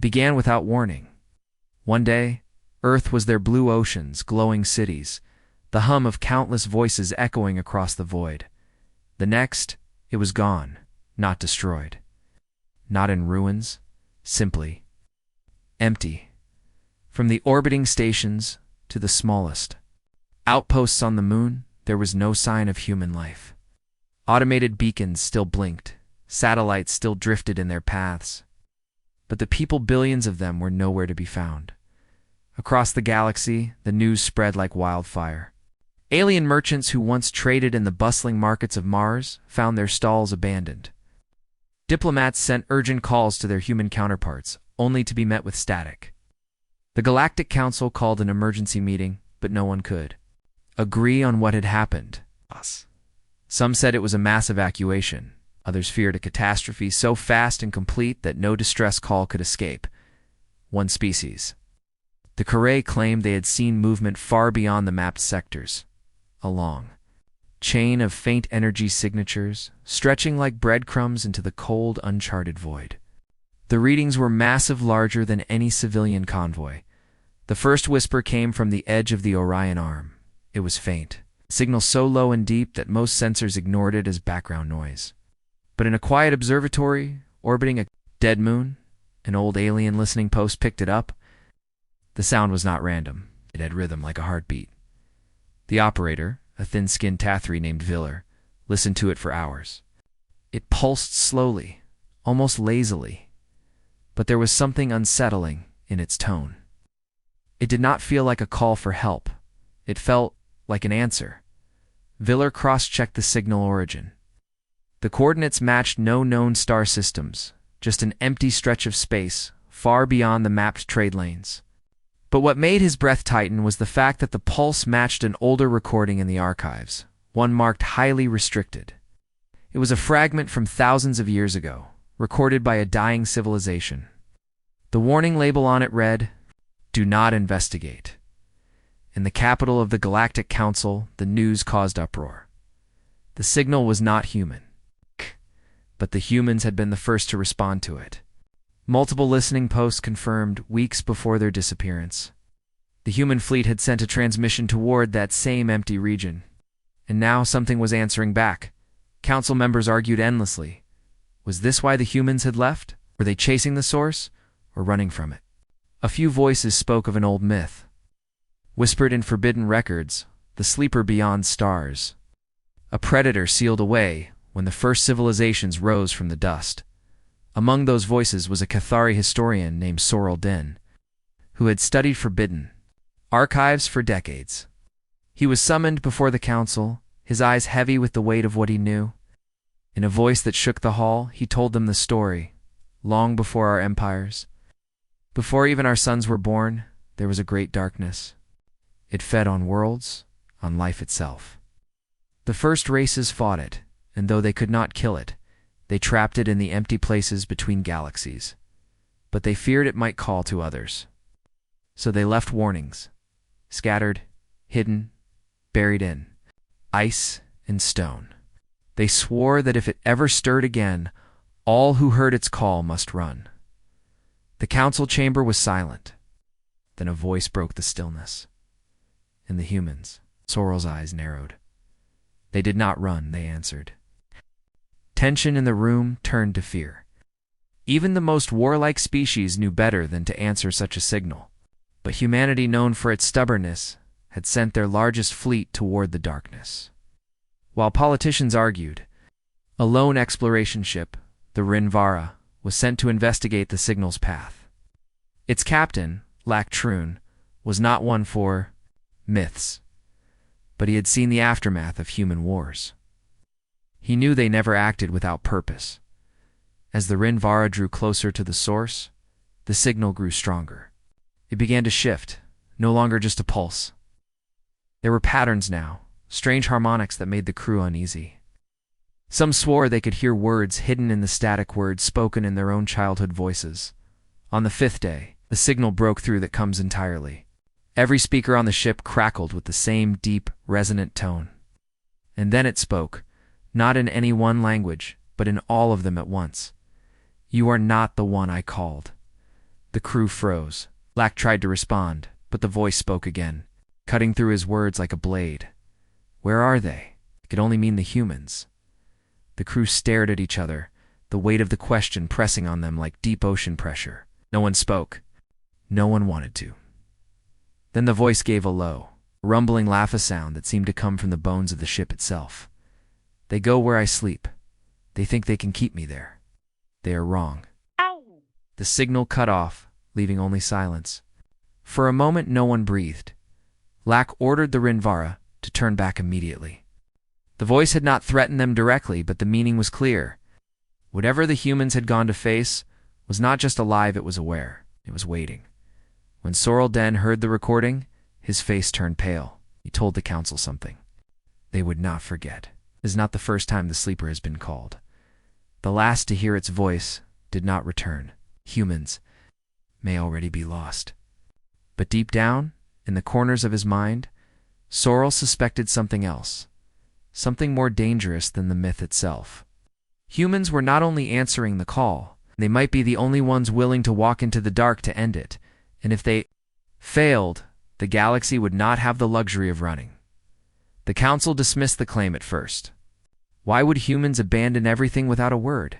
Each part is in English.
began without warning. One day, Earth was their blue oceans, glowing cities, the hum of countless voices echoing across the void. The next, it was gone, not destroyed. Not in ruins, simply empty. From the orbiting stations to the smallest outposts on the moon, there was no sign of human life. Automated beacons still blinked, satellites still drifted in their paths. But the people, billions of them, were nowhere to be found. Across the galaxy, the news spread like wildfire. Alien merchants who once traded in the bustling markets of Mars found their stalls abandoned. Diplomats sent urgent calls to their human counterparts, only to be met with static. The Galactic Council called an emergency meeting, but no one could agree on what had happened. Some said it was a mass evacuation. Others feared a catastrophe so fast and complete that no distress call could escape one species. The Carré claimed they had seen movement far beyond the mapped sectors, a long chain of faint energy signatures stretching like breadcrumbs into the cold, uncharted void. The readings were massive, larger than any civilian convoy. The first whisper came from the edge of the Orion Arm. It was faint, a signal so low and deep that most sensors ignored it as background noise. But in a quiet observatory orbiting a dead moon, an old alien listening post picked it up. The sound was not random. It had rhythm like a heartbeat. The operator, a thin-skinned Tathri named Viller, listened to it for hours. It pulsed slowly, almost lazily, but there was something unsettling in its tone. It did not feel like a call for help. It felt like an answer. Viller cross-checked the signal origin. The coordinates matched no known star systems, just an empty stretch of space, far beyond the mapped trade lanes. But what made his breath tighten was the fact that the pulse matched an older recording in the archives, one marked highly restricted. It was a fragment from thousands of years ago, recorded by a dying civilization. The warning label on it read, "Do not investigate." In the capital of the Galactic Council, the news caused uproar. The signal was not human, but the humans had been the first to respond to it. Multiple listening posts confirmed weeks before their disappearance. The human fleet had sent a transmission toward that same empty region. And now something was answering back. Council members argued endlessly. Was this why the humans had left? Were they chasing the source, or running from it? A few voices spoke of an old myth, whispered in forbidden records, the sleeper beyond stars. A predator sealed away when the first civilizations rose from the dust. Among those voices was a Cathari historian named Sorrel Din, who had studied forbidden archives for decades. He was summoned before the council, his eyes heavy with the weight of what he knew. In a voice that shook the hall, he told them the story. Long before our empires, before even our sons were born, there was a great darkness. It fed on worlds, on life itself. The first races fought it, and though they could not kill it, they trapped it in the empty places between galaxies. But they feared it might call to others. So they left warnings, scattered, hidden, buried in ice and stone. They swore that if it ever stirred again, all who heard its call must run. The council chamber was silent. Then a voice broke the stillness. In the humans, Sorrel's eyes narrowed. They did not run, they answered. Tension in the room turned to fear. Even the most warlike species knew better than to answer such a signal. But humanity, known for its stubbornness, had sent their largest fleet toward the darkness. While politicians argued, a lone exploration ship, the Rinvara, was sent to investigate the signal's path. Its captain, Lac Troon, was not one for myths, but he had seen the aftermath of human wars. He knew they never acted without purpose. As the Rinvara drew closer to the source, the signal grew stronger. It began to shift, no longer just a pulse. There were patterns now, strange harmonics that made the crew uneasy. Some swore they could hear words hidden in the static words spoken in their own childhood voices. On the fifth day, the signal broke through that comes entirely. Every speaker on the ship crackled with the same deep, resonant tone. And then it spoke, not in any one language, but in all of them at once. You are not the one I called. The crew froze. Lack tried to respond, but the voice spoke again, cutting through his words like a blade. Where are they? It could only mean the humans. The crew stared at each other, the weight of the question pressing on them like deep ocean pressure. No one spoke. No one wanted to. Then the voice gave a low, rumbling laugh sound that seemed to come from the bones of the ship itself. They go where I sleep. They think they can keep me there. They are wrong. Ow! The signal cut off, leaving only silence. For a moment no one breathed. Lack ordered the Rinvara to turn back immediately. The voice had not threatened them directly, but the meaning was clear. Whatever the humans had gone to face was not just alive, it was aware. It was waiting. When Sorrel Den heard the recording, his face turned pale. He told the council something. They would not forget. It is not the first time the sleeper has been called. The last to hear its voice did not return. Humans may already be lost. But deep down, in the corners of his mind, Sorrel suspected something else. Something more dangerous than the myth itself. Humans were not only answering the call, they might be the only ones willing to walk into the dark to end it. And if they failed, the galaxy would not have the luxury of running. The council dismissed the claim at first. Why would humans abandon everything without a word?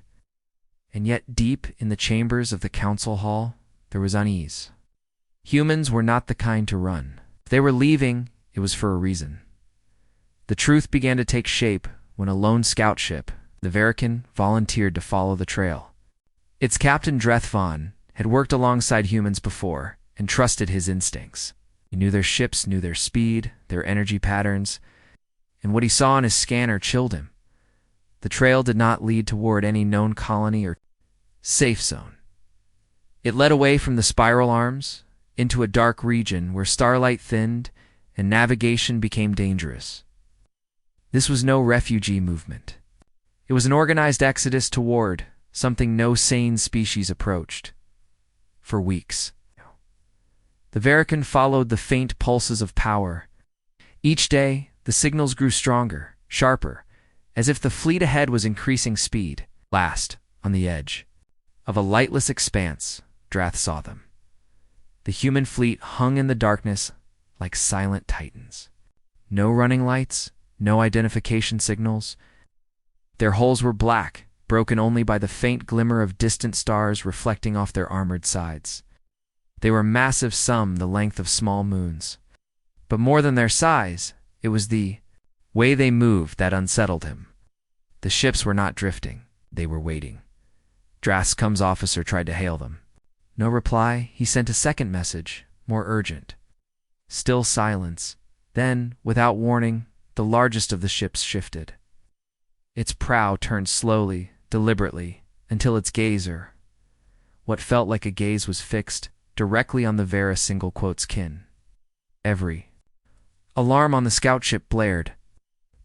And yet deep in the chambers of the council hall, there was unease. Humans were not the kind to run. If they were leaving, it was for a reason. The truth began to take shape when a lone scout ship, the Verican, volunteered to follow the trail. Its captain Dreth Von had worked alongside humans before and trusted his instincts. He knew their ships, knew their speed, their energy patterns, and what he saw on his scanner chilled him. The trail did not lead toward any known colony or safe zone. It led away from the spiral arms into a dark region where starlight thinned and navigation became dangerous. This was no refugee movement. It was an organized exodus toward something no sane species approached. For weeks, the Verican followed the faint pulses of power. Each day, the signals grew stronger, sharper, as if the fleet ahead was increasing speed. Last, on the edge of a lightless expanse, Drath saw them. The human fleet hung in the darkness like silent titans. No running lights, no identification signals. Their hulls were black, broken only by the faint glimmer of distant stars reflecting off their armored sides. They were massive, some the length of small moons. But more than their size, it was the way they moved that unsettled him. The ships were not drifting, they were waiting. Drath's comms officer tried to hail them. No reply. He sent a second message, more urgent. Still silence. Then, without warning, the largest of the ships shifted. Its prow turned slowly, deliberately, until its gazer, what felt like a gaze, was fixed directly on the Vera single quotes kin. Every alarm on the scout ship blared.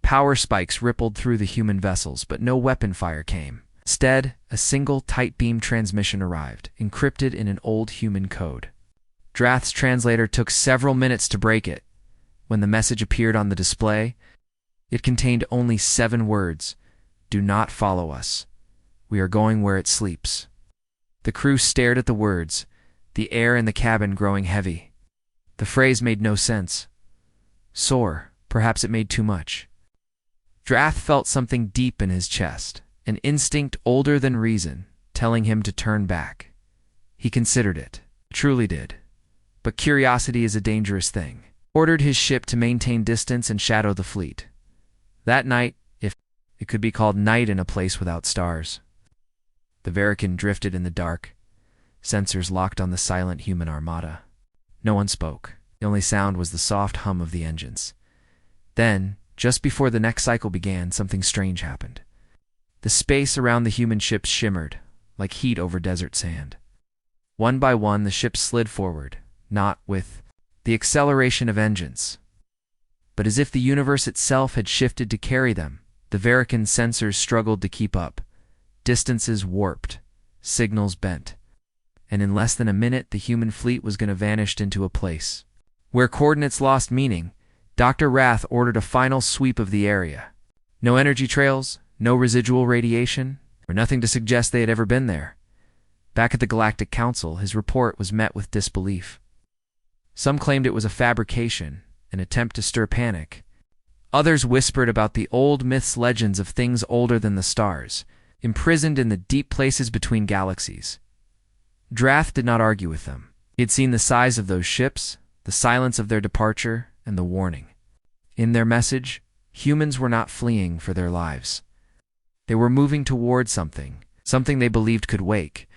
Power spikes rippled through the human vessels, but no weapon fire came. Instead, a single tight beam transmission arrived, encrypted in an old human code. Drath's translator took several minutes to break it. When the message appeared on the display, it contained only 7 words. Do not follow us. We are going where it sleeps. The crew stared at the words, the air in the cabin growing heavy. The phrase made no sense. Sore, perhaps it made too much. Drath felt something deep in his chest, an instinct older than reason, telling him to turn back. He considered it, truly did. But curiosity is a dangerous thing. Ordered his ship to maintain distance and shadow the fleet. That night, if it could be called night in a place without stars. The Verican drifted in the dark, sensors locked on the silent human armada. No one spoke. The only sound was the soft hum of the engines. Then, just before the next cycle began, something strange happened. The space around the human ships shimmered, like heat over desert sand. One by one, the ships slid forward, not with the acceleration of engines, but as if the universe itself had shifted to carry them. The Verican sensors struggled to keep up. Distances warped, signals bent, and in less than a minute the human fleet was going to vanish into a place where coordinates lost meaning. Dr. Rath ordered a final sweep of the area. No energy trails, no residual radiation, or nothing to suggest they had ever been there. Back at the Galactic Council, his report was met with disbelief. Some claimed it was a fabrication, an attempt to stir panic. Others whispered about the old myths, legends of things older than the stars, imprisoned in the deep places between galaxies. Drath did not argue with them. He had seen the size of those ships, the silence of their departure, and the warning. In their message, humans were not fleeing for their lives. They were moving toward something they believed could wake,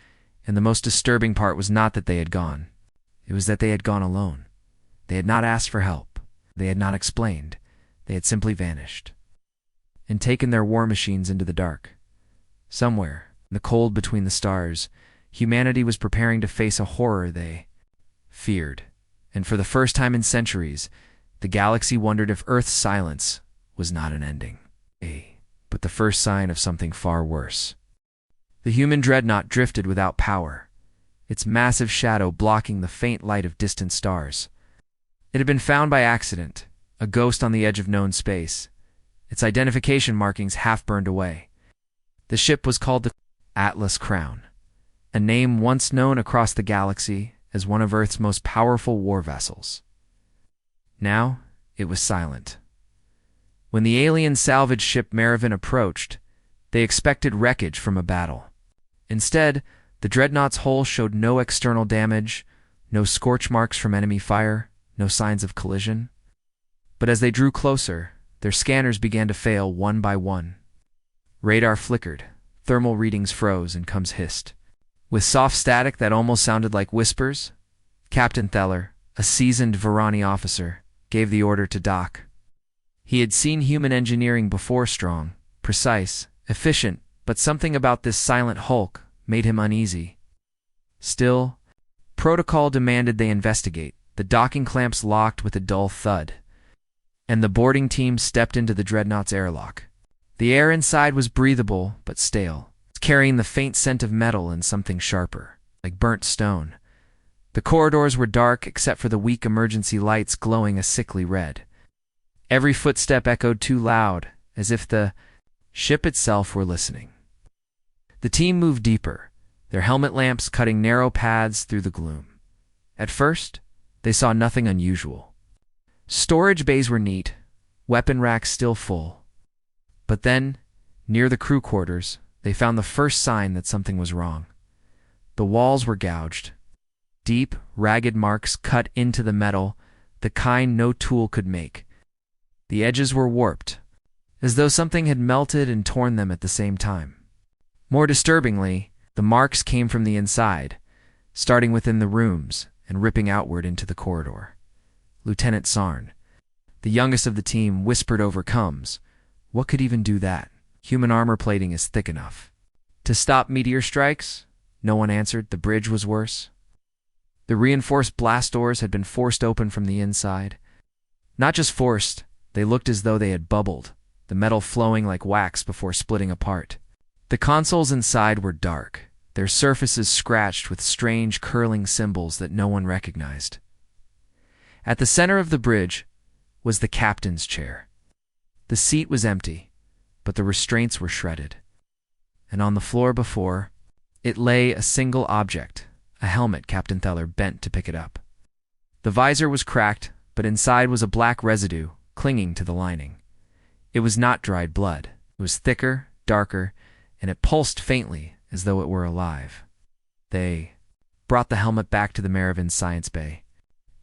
and the most disturbing part was not that they had gone. It was that they had gone alone. They had not asked for help. They had not explained. They had simply vanished and taken their war machines into the dark. Somewhere, in the cold between the stars, humanity was preparing to face a horror they feared, and for the first time in centuries, the galaxy wondered if Earth's silence was not an ending, but the first sign of something far worse. The human dreadnought drifted without power, its massive shadow blocking the faint light of distant stars. It had been found by accident, a ghost on the edge of known space, its identification markings half burned away. The ship was called the Atlas Crown, a name once known across the galaxy as one of Earth's most powerful war vessels. Now, it was silent. When the alien salvage ship Maravin approached, they expected wreckage from a battle. Instead, the dreadnought's hull showed no external damage, no scorch marks from enemy fire, no signs of collision. But as they drew closer, their scanners began to fail one by one. Radar flickered, thermal readings froze, and comms hissed. With soft static that almost sounded like whispers, Captain Theller, a seasoned Varani officer, gave the order to dock. He had seen human engineering before, strong, precise, efficient, but something about this silent hulk made him uneasy. Still, protocol demanded they investigate. The docking clamps locked with a dull thud, and the boarding team stepped into the dreadnought's airlock. The air inside was breathable but stale, carrying the faint scent of metal and something sharper, like burnt stone. The corridors were dark except for the weak emergency lights glowing a sickly red. Every footstep echoed too loud, as if the ship itself were listening. The team moved deeper, their helmet lamps cutting narrow paths through the gloom. At first, they saw nothing unusual. Storage bays were neat, weapon racks still full. But then, near the crew quarters, they found the first sign that something was wrong. The walls were gouged. Deep, ragged marks cut into the metal, the kind no tool could make. The edges were warped, as though something had melted and torn them at the same time. More disturbingly, the marks came from the inside, starting within the rooms and ripping outward into the corridor. Lieutenant Sarn, the youngest of the team, whispered over comms, "What could even do that? Human armor plating is thick enough." "To stop meteor strikes?" No one answered. The bridge was worse. The reinforced blast doors had been forced open from the inside. Not just forced, they looked as though they had bubbled, the metal flowing like wax before splitting apart. The consoles inside were dark, their surfaces scratched with strange curling symbols that no one recognized. At the center of the bridge was the captain's chair. The seat was empty, but the restraints were shredded. And on the floor before it lay a single object, a helmet. Captain Theller bent to pick it up. The visor was cracked, but inside was a black residue clinging to the lining. It was not dried blood. It was thicker, darker, and it pulsed faintly as though it were alive. They brought the helmet back to the Maravin science bay.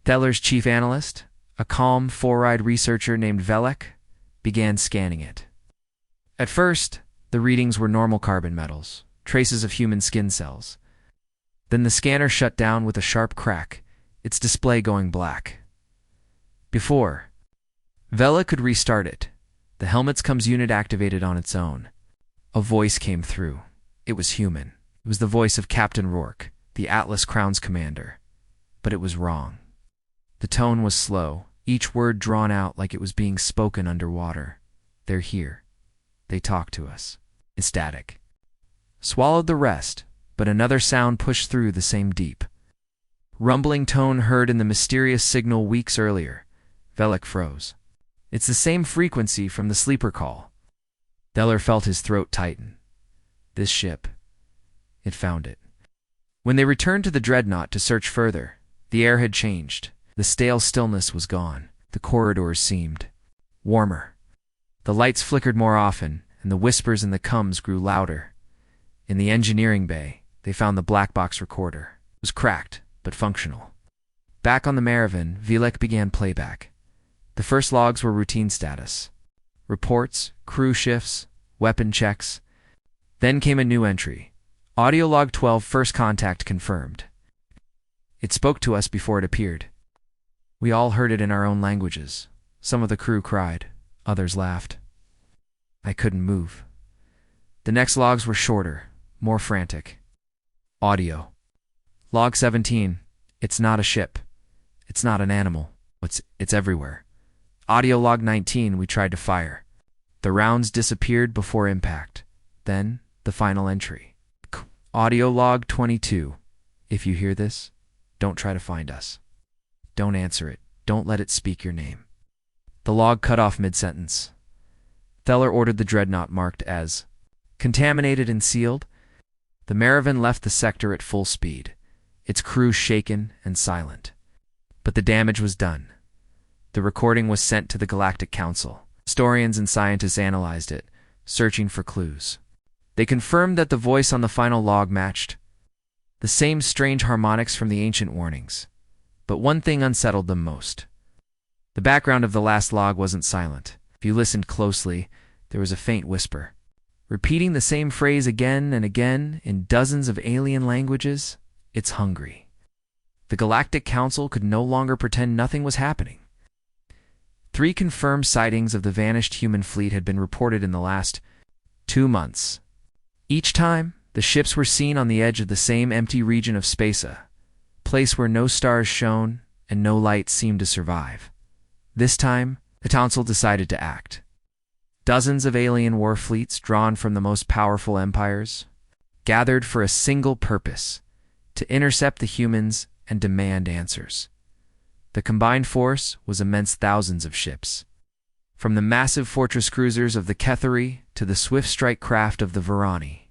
Theller's chief analyst, a calm, four-eyed researcher named Velek, began scanning it. At first, the readings were normal carbon metals, traces of human skin cells. Then the scanner shut down with a sharp crack, its display going black. Before Velek could restart it, the helmet's comms unit activated on its own. A voice came through. It was human. It was the voice of Captain Rourke, the Atlas Crown's commander. But it was wrong. The tone was slow, each word drawn out like it was being spoken underwater. "They're here. They talk to us." Static. Swallowed the rest, but another sound pushed through, the same deep, rumbling tone heard in the mysterious signal weeks earlier. Velek froze. "It's the same frequency from the sleeper call." Theller felt his throat tighten. This ship, it found it. When they returned to the dreadnought to search further, the air had changed. The stale stillness was gone. The corridors seemed warmer. The lights flickered more often, and the whispers in the coms grew louder. In the engineering bay, they found the black box recorder. It was cracked, but functional. Back on the Maravan, Vilek began playback. The first logs were routine status. Reports, crew shifts, weapon checks. Then came a new entry. Audio log 12, first contact confirmed. It spoke to us before it appeared. We all heard it in our own languages. Some of the crew cried, others laughed. I couldn't move. The next logs were shorter, more frantic. Audio. Log 17. It's not a ship. It's not an animal. It's everywhere. Audio log 19. We tried to fire. The rounds disappeared before impact. Then, the final entry. Audio log 22. If you hear this, don't try to find us. Don't answer it. Don't let it speak your name. The log cut off mid-sentence. Theller ordered the dreadnought marked as contaminated and sealed. The Maravan left the sector at full speed, its crew shaken and silent. But the damage was done. The recording was sent to the Galactic Council. Historians and scientists analyzed it, searching for clues. They confirmed that the voice on the final log matched the same strange harmonics from the ancient warnings. But one thing unsettled them most. The background of the last log wasn't silent. If you listened closely, there was a faint whisper, repeating the same phrase again and again in dozens of alien languages. It's hungry. The Galactic Council could no longer pretend nothing was happening. 3 confirmed sightings of the vanished human fleet had been reported in the last 2 months. Each time, the ships were seen on the edge of the same empty region of space, a place where no stars shone and no light seemed to survive. This time, the Council decided to act. Dozens of alien war fleets drawn from the most powerful empires gathered for a single purpose: to intercept the humans and demand answers. The combined force was immense, thousands of ships. From the massive fortress cruisers of the Kethari to the swift strike craft of the Varani.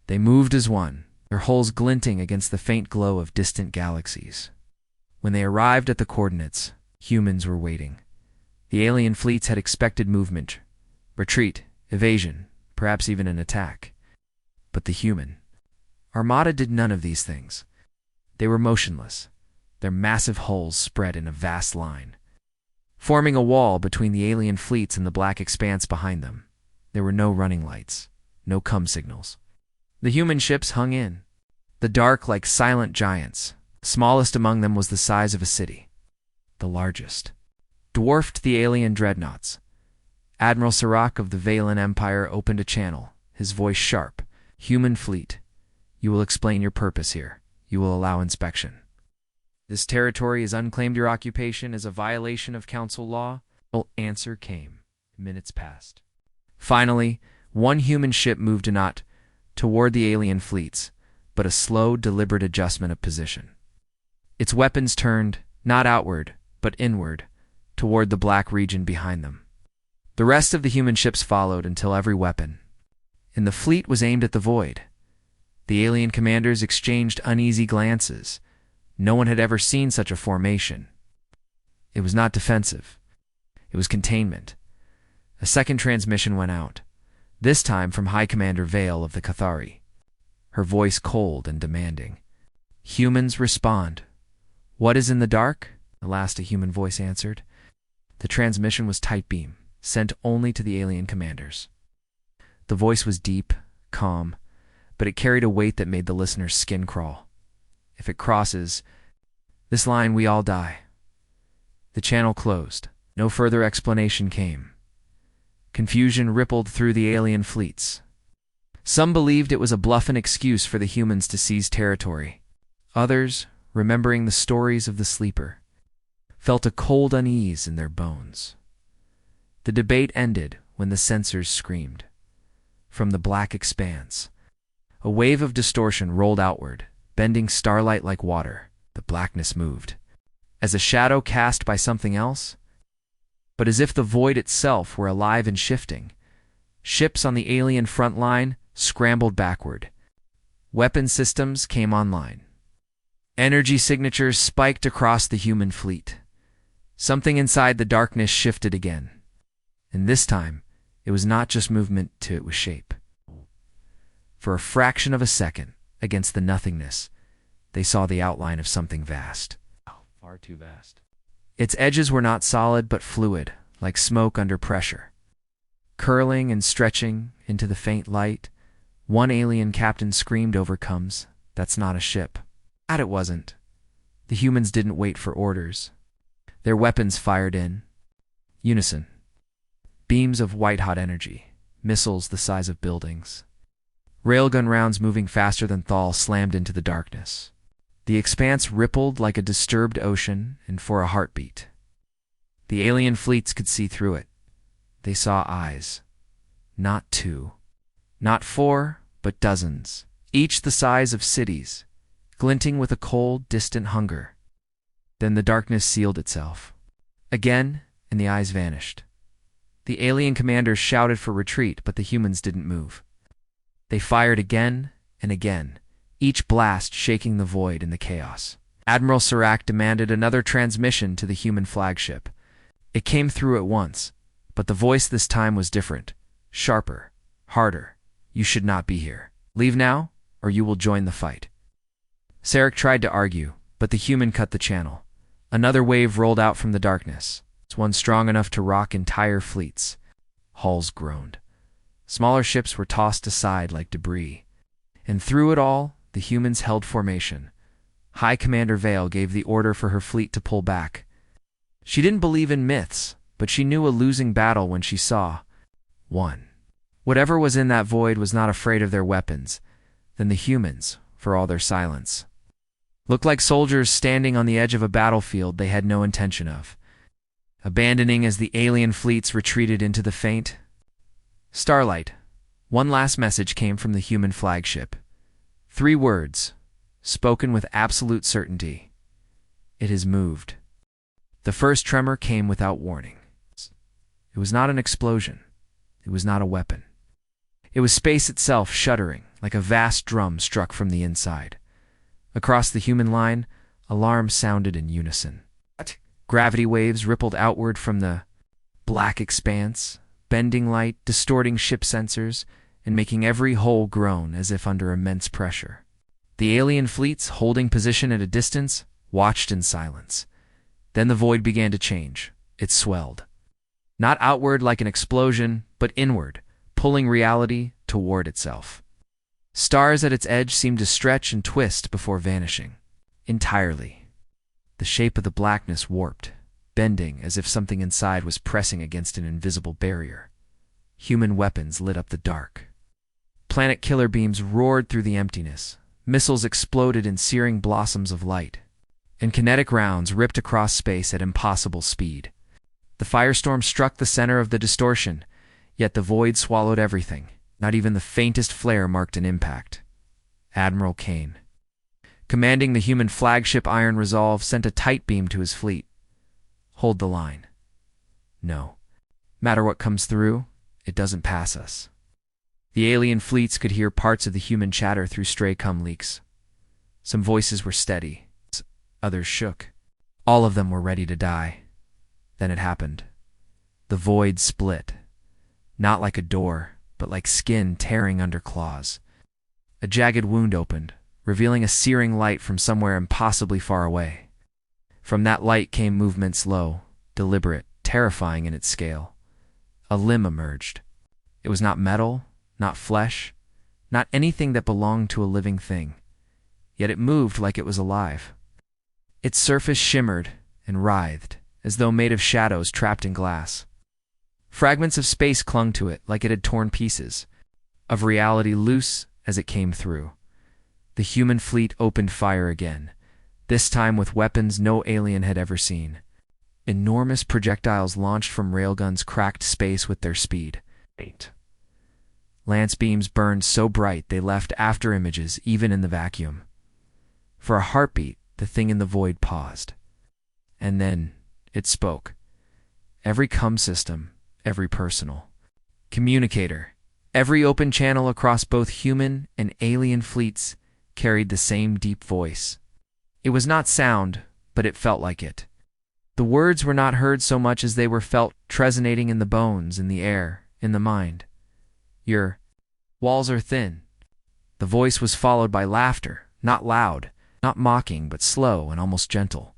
They moved as one, their hulls glinting against the faint glow of distant galaxies. When they arrived at the coordinates, humans were waiting. The alien fleets had expected movement, retreat, evasion, perhaps even an attack. But the human armada did none of these things. They were motionless, their massive hulls spread in a vast line, forming a wall between the alien fleets and the black expanse behind them. There were no running lights, no com signals. The human ships hung in, the dark like silent giants. The smallest among them was the size of a city. The largest dwarfed the alien dreadnoughts. Admiral Sirach of the Valen Empire opened a channel, his voice sharp. Human fleet, you will explain your purpose here. You will allow inspection. This territory is unclaimed. Your occupation is a violation of council law. Well, answer came. Minutes passed. Finally, one human ship moved not toward the alien fleets, but a slow, deliberate adjustment of position. Its weapons turned, not outward, but inward, toward the black region behind them. The rest of the human ships followed until every weapon in the fleet was aimed at the void. The alien commanders exchanged uneasy glances. No one had ever seen such a formation. It was not defensive. It was containment. A second transmission went out, this time from High Commander Vale of the Cathari, her voice cold and demanding. Humans respond. What is in the dark? At last a human voice answered. The transmission was tight beam, sent only to the alien commanders. The voice was deep, calm, but it carried a weight that made the listener's skin crawl. If it crosses this line, we all die. The channel closed. No further explanation came. Confusion rippled through the alien fleets. Some believed it was a bluff and excuse for the humans to seize territory. Others, remembering the stories of the sleeper, felt a cold unease in their bones. The debate ended when the censors screamed. From the black expanse, a wave of distortion rolled outward, bending starlight like water. The blackness moved, as a shadow cast by something else, but as if the void itself were alive and shifting. Ships on the alien front line scrambled backward. Weapon systems came online. Energy signatures spiked across the human fleet. Something inside the darkness shifted again. And this time, it was not just movement, it was shape. For a fraction of a second, against the nothingness, they saw the outline of something vast. Far too vast. Its edges were not solid but fluid, like smoke under pressure. Curling and stretching into the faint light, one alien captain screamed over comes, "That's not a ship." And it wasn't. The humans didn't wait for orders. Their weapons fired in unison. Beams of white-hot energy, missiles the size of buildings. Railgun rounds moving faster than Thal slammed into the darkness. The expanse rippled like a disturbed ocean, and for a heartbeat, the alien fleets could see through it. They saw eyes. Not two. Not four, but dozens, each the size of cities, glinting with a cold, distant hunger. Then the darkness sealed itself. Again, and the eyes vanished. The alien commanders shouted for retreat, but the humans didn't move. They fired again and again, each blast shaking the void in the chaos. Admiral Serac demanded another transmission to the human flagship. It came through at once, but the voice this time was different, sharper, harder. "You should not be here. Leave now, or you will join the fight." Serac tried to argue, but the human cut the channel. Another wave rolled out from the darkness, one strong enough to rock entire fleets. Hulls groaned. Smaller ships were tossed aside like debris. And through it all, the humans held formation. High Commander Vale gave the order for her fleet to pull back. She didn't believe in myths, but she knew a losing battle when she saw one. Whatever was in that void was not afraid of their weapons, than the humans, for all their silence. Looked like soldiers standing on the edge of a battlefield they had no intention of, abandoning as the alien fleets retreated into the faint starlight. One last message came from the human flagship. 3 words, spoken with absolute certainty. "It has moved." The first tremor came without warning. It was not an explosion. It was not a weapon. It was space itself shuddering, like a vast drum struck from the inside. Across the human line, alarms sounded in unison. Gravity waves rippled outward from the black expanse, bending light, distorting ship sensors, and making every hull groan as if under immense pressure. The alien fleets, holding position at a distance, watched in silence. Then the void began to change. It swelled. Not outward like an explosion, but inward, pulling reality toward itself. Stars at its edge seemed to stretch and twist before vanishing. Entirely. The shape of the blackness warped, bending as if something inside was pressing against an invisible barrier. Human weapons lit up the dark. Planet killer beams roared through the emptiness. Missiles exploded in searing blossoms of light. And kinetic rounds ripped across space at impossible speed. The firestorm struck the center of the distortion, yet the void swallowed everything. Not even the faintest flare marked an impact. Admiral Kane, commanding the human flagship Iron Resolve, sent a tight beam to his fleet. "Hold the line. No matter what comes through, it doesn't pass us." The alien fleets could hear parts of the human chatter through stray cum leaks. Some voices were steady. Others shook. All of them were ready to die. Then it happened. The void split. Not like a door, but like skin tearing under claws. A jagged wound opened, revealing a searing light from somewhere impossibly far away. From that light came movement slow, deliberate, terrifying in its scale. A limb emerged. It was not metal, not flesh, not anything that belonged to a living thing. Yet it moved like it was alive. Its surface shimmered and writhed, as though made of shadows trapped in glass. Fragments of space clung to it like it had torn pieces, of reality loose as it came through. The human fleet opened fire again, this time with weapons no alien had ever seen. Enormous projectiles launched from railguns cracked space with their speed. Lance beams burned so bright they left afterimages even in the vacuum. For a heartbeat, the thing in the void paused. And then it spoke. Every comm system, every personal communicator, every open channel across both human and alien fleets carried the same deep voice. It was not sound, but it felt like it. The words were not heard so much as they were felt, resonating in the bones, in the air, in the mind. Your walls are thin. The voice was followed by laughter, not loud, not mocking, but slow and almost gentle.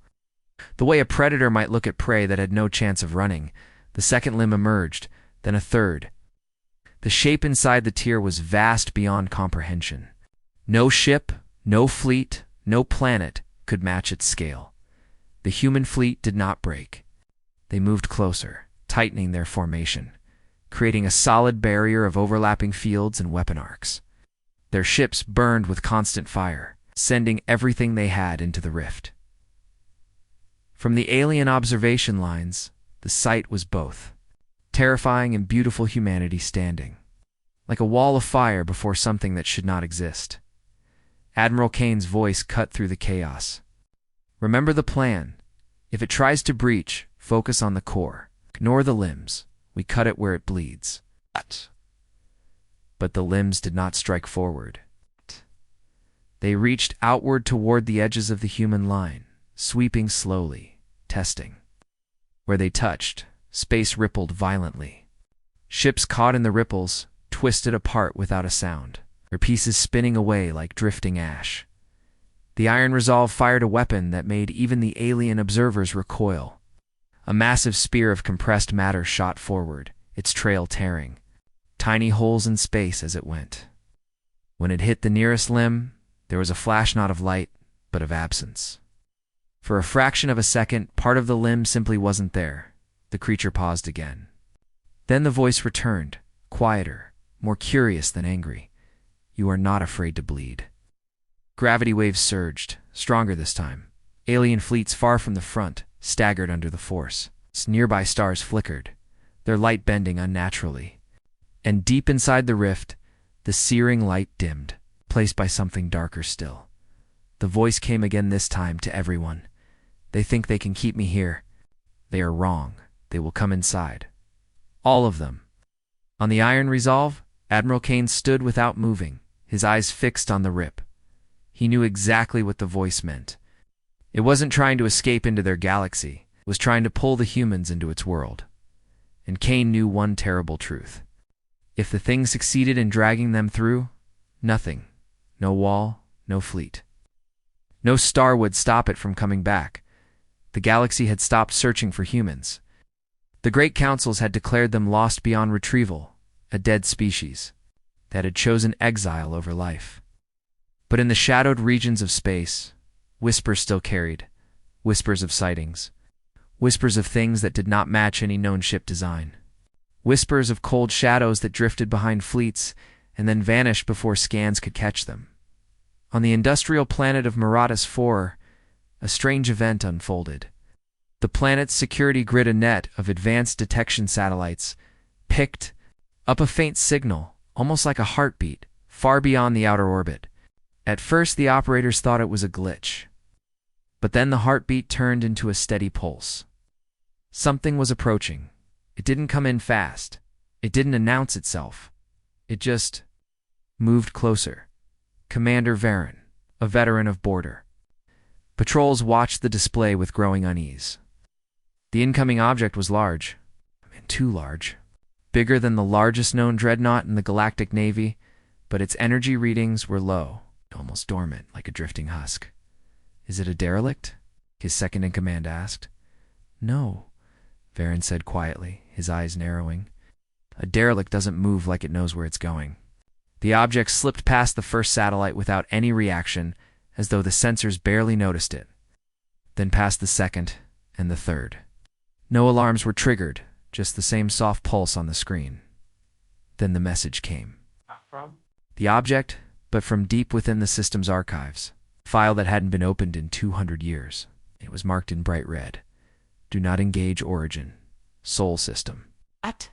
The way a predator might look at prey that had no chance of running. The second limb emerged, then a third. The shape inside the tier was vast beyond comprehension. No ship, no fleet, no planet could match its scale. The human fleet did not break. They moved closer, tightening their formation, creating a solid barrier of overlapping fields and weapon arcs. Their ships burned with constant fire, sending everything they had into the rift. From the alien observation lines, the sight was both terrifying and beautiful, humanity standing, like a wall of fire before something that should not exist. Admiral Kane's voice cut through the chaos. Remember the plan. If it tries to breach, focus on the core. Ignore the limbs. We cut it where it bleeds. But the limbs did not strike forward. They reached outward toward the edges of the human line, sweeping slowly, testing. Where they touched, space rippled violently. Ships caught in the ripples, twisted apart without a sound, their pieces spinning away like drifting ash. The Iron Resolve fired a weapon that made even the alien observers recoil. A massive spear of compressed matter shot forward, its trail tearing, tiny holes in space as it went. When it hit the nearest limb, there was a flash not of light, but of absence. For a fraction of a second, part of the limb simply wasn't there. The creature paused again. Then the voice returned, quieter, more curious than angry. You are not afraid to bleed. Gravity waves surged, stronger this time. Alien fleets far from the front staggered under the force. Nearby stars flickered, their light bending unnaturally. And deep inside the rift, the searing light dimmed, placed by something darker still. The voice came again, this time to everyone. They think they can keep me here. They are wrong. They will come inside. All of them. On the Iron Resolve, Admiral Kane stood without moving, his eyes fixed on the rip. He knew exactly what the voice meant. It wasn't trying to escape into their galaxy. It was trying to pull the humans into its world. And Kane knew one terrible truth. If the thing succeeded in dragging them through, nothing. No wall, no fleet. No star would stop it from coming back. The galaxy had stopped searching for humans. The great councils had declared them lost beyond retrieval, a dead species that had chosen exile over life. But in the shadowed regions of space, whispers still carried, whispers of sightings, whispers of things that did not match any known ship design, whispers of cold shadows that drifted behind fleets and then vanished before scans could catch them. On the industrial planet of Maratus 4, a strange event unfolded. The planet's security grid, a net of advanced detection satellites, picked up a faint signal, almost like a heartbeat, far beyond the outer orbit. At first, the operators thought it was a glitch. But then the heartbeat turned into a steady pulse. Something was approaching. It didn't come in fast. It didn't announce itself. It just moved closer. Commander Varen, a veteran of border. Patrols watched the display with growing unease. The incoming object was large. Too large. Bigger than the largest known dreadnought in the Galactic Navy, but its energy readings were low, almost dormant, like a drifting husk. Is it a derelict? His second-in-command asked. No, Varen said quietly, his eyes narrowing. A derelict doesn't move like it knows where it's going. The object slipped past the first satellite without any reaction, as though the sensors barely noticed it. Then past the second and the third. No alarms were triggered, just the same soft pulse on the screen. Then the message came. From? The object, but from deep within the system's archives. A file that hadn't been opened in 200 years. It was marked in bright red. Do not engage origin. Sol system. What?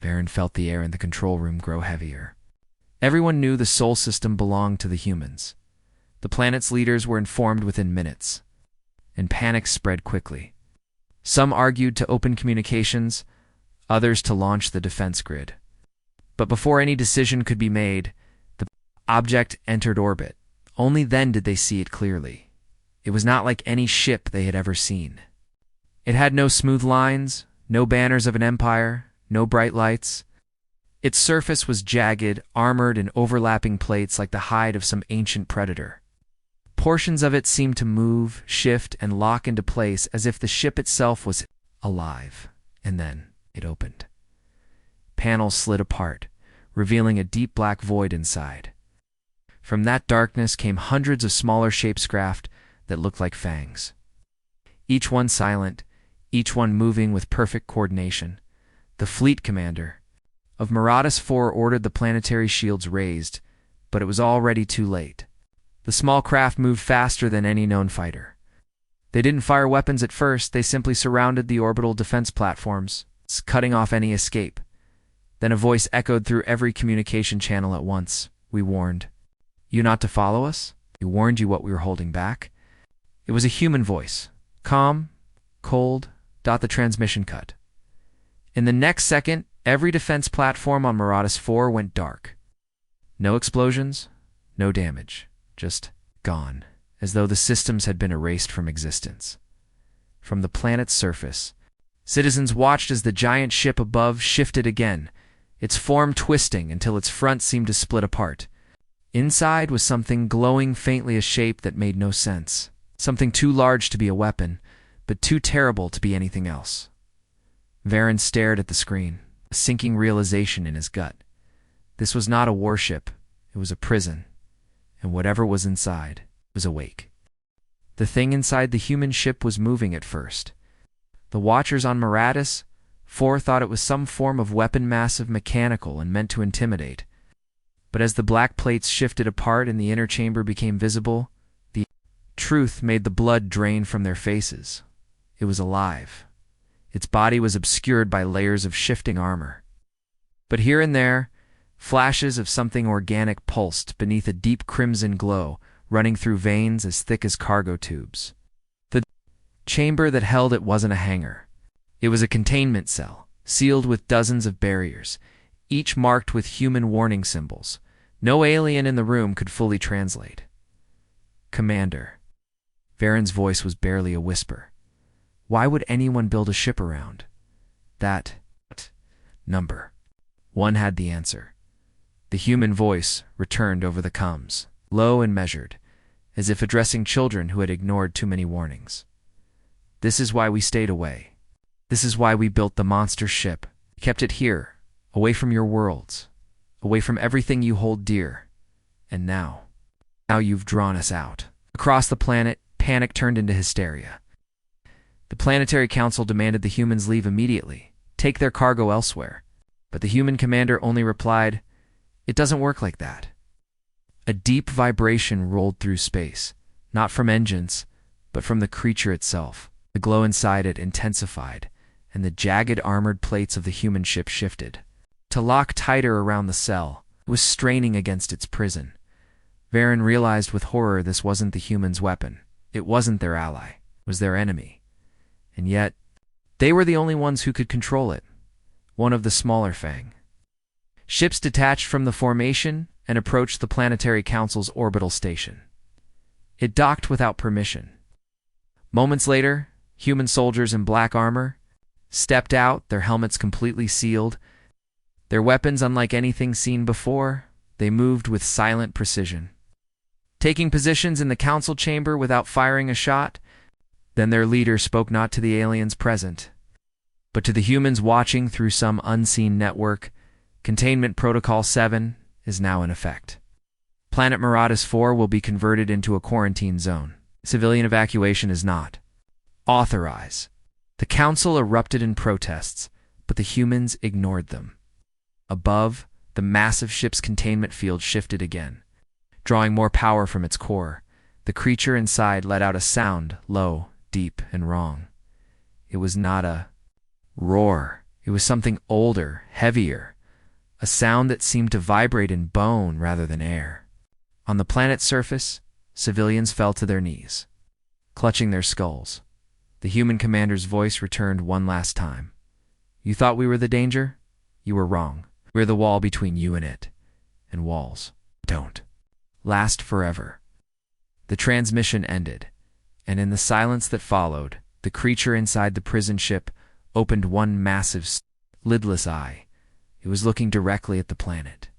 Varen felt the air in the control room grow heavier. Everyone knew the Sol system belonged to the humans. The planet's leaders were informed within minutes. And panic spread quickly. Some argued to open communications, others to launch the defense grid. But before any decision could be made, the object entered orbit. Only then did they see it clearly. It was not like any ship they had ever seen. It had no smooth lines, no banners of an empire, no bright lights. Its surface was jagged, armored in overlapping plates like the hide of some ancient predator. Portions of it seemed to move, shift, and lock into place as if the ship itself was alive. And then it opened. Panels slid apart, revealing a deep black void inside. From that darkness came hundreds of smaller shapecraft that looked like fangs. Each one silent, each one moving with perfect coordination. The fleet commander of Maraudus 4 ordered the planetary shields raised, but it was already too late. The small craft moved faster than any known fighter. They didn't fire weapons at first, they simply surrounded the orbital defense platforms, cutting off any escape. Then a voice echoed through every communication channel at once. "We warned you not to follow us? We warned you what we were holding back." It was a human voice. Calm, cold, the transmission cut. In the next second, every defense platform on Maraudus 4 went dark. No explosions, no damage, just gone, as though the systems had been erased from existence. From the planet's surface, citizens watched as the giant ship above shifted again, its form twisting until its front seemed to split apart. Inside was something glowing faintly, a shape that made no sense. Something too large to be a weapon, but too terrible to be anything else. Varen stared at the screen, a sinking realization in his gut. This was not a warship, it was a prison, and whatever was inside was awake. The thing inside the human ship was moving at first. The watchers on Maraudus 4 thought it was some form of weapon, massive, mechanical, and meant to intimidate. But as the black plates shifted apart and the inner chamber became visible, the truth made the blood drain from their faces. It was alive. Its body was obscured by layers of shifting armor. But here and there, flashes of something organic pulsed beneath a deep crimson glow, running through veins as thick as cargo tubes. The chamber that held it wasn't a hangar. It was a containment cell, sealed with dozens of barriers, each marked with human warning symbols. No alien in the room could fully translate. "Commander." Varen's voice was barely a whisper. "Why would anyone build a ship around that number?" One had the answer. The human voice returned over the comms, low and measured, as if addressing children who had ignored too many warnings. "This is why we stayed away. This is why we built the monster ship. We kept it here, away from your worlds, away from everything you hold dear. And now you've drawn us out." Across the planet, panic turned into hysteria. The Planetary Council demanded the humans leave immediately, take their cargo elsewhere. But the human commander only replied, "It doesn't work like that." A deep vibration rolled through space, not from engines, but from the creature itself. The glow inside it intensified, and the jagged armored plates of the human ship shifted. To lock tighter around the cell, it was straining against its prison. Varen realized with horror this wasn't the humans' weapon. It wasn't their ally. It was their enemy. And yet, they were the only ones who could control it. One of the smaller Fang. Ships detached from the formation and approached the Planetary Council's orbital station. It docked without permission. Moments later, human soldiers in black armor stepped out, their helmets completely sealed. Their weapons unlike anything seen before, they moved with silent precision. Taking positions in the council chamber without firing a shot, then their leader spoke not to the aliens present, but to the humans watching through some unseen network. Containment Protocol 7 is now in effect. Planet Maraudus 4 will be converted into a quarantine zone. Civilian evacuation is not. Authorize. The council erupted in protests, but the humans ignored them. Above, the massive ship's containment field shifted again. Drawing more power from its core, the creature inside let out a sound, low, deep, and wrong. It was not a roar. It was something older, heavier, a sound that seemed to vibrate in bone rather than air. On the planet's surface, civilians fell to their knees, clutching their skulls. The human commander's voice returned one last time. "You thought we were the danger? You were wrong. We're the wall between you and it. And walls don't last forever." The transmission ended, And in the silence that followed, the creature inside the prison ship opened one massive, lidless eye. It was looking directly at the planet.